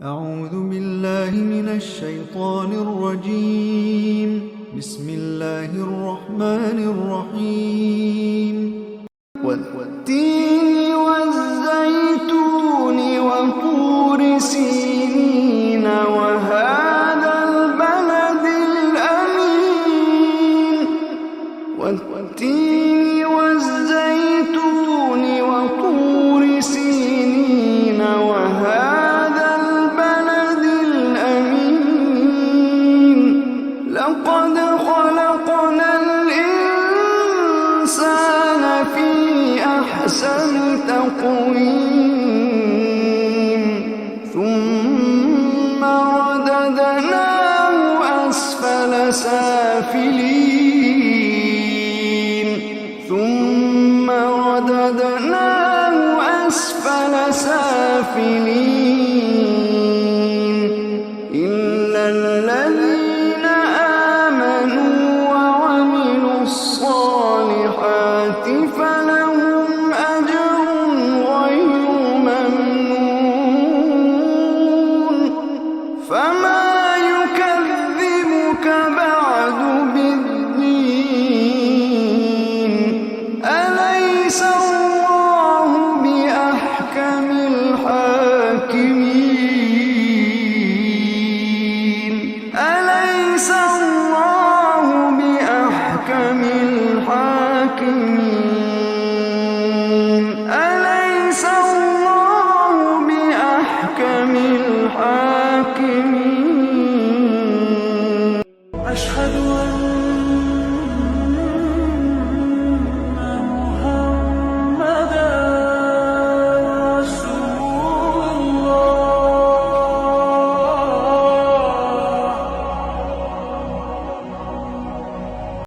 أعوذ بالله من الشيطان الرجيم. بسم الله الرحمن الرحيم. والتين والزيتون وطور سينين وهذا البلد الأمين. والتين والزيتون وطور سينين وهذا البلد الأمين. لقد خلقنا الإنسان في أحسن تقويم ثم رددناه أسفل سافلين ثم رددناه أسفل سافلين إلا الذين آمنوا وعملوا الصالحات فلهم أجر غير ممنون. فما يكذبك بعد بالدين؟ أليس الله بأحكم الحاكمين؟ أليس الله بأحكم الحاكمين؟ أليس الله بأحكم الحاكمين؟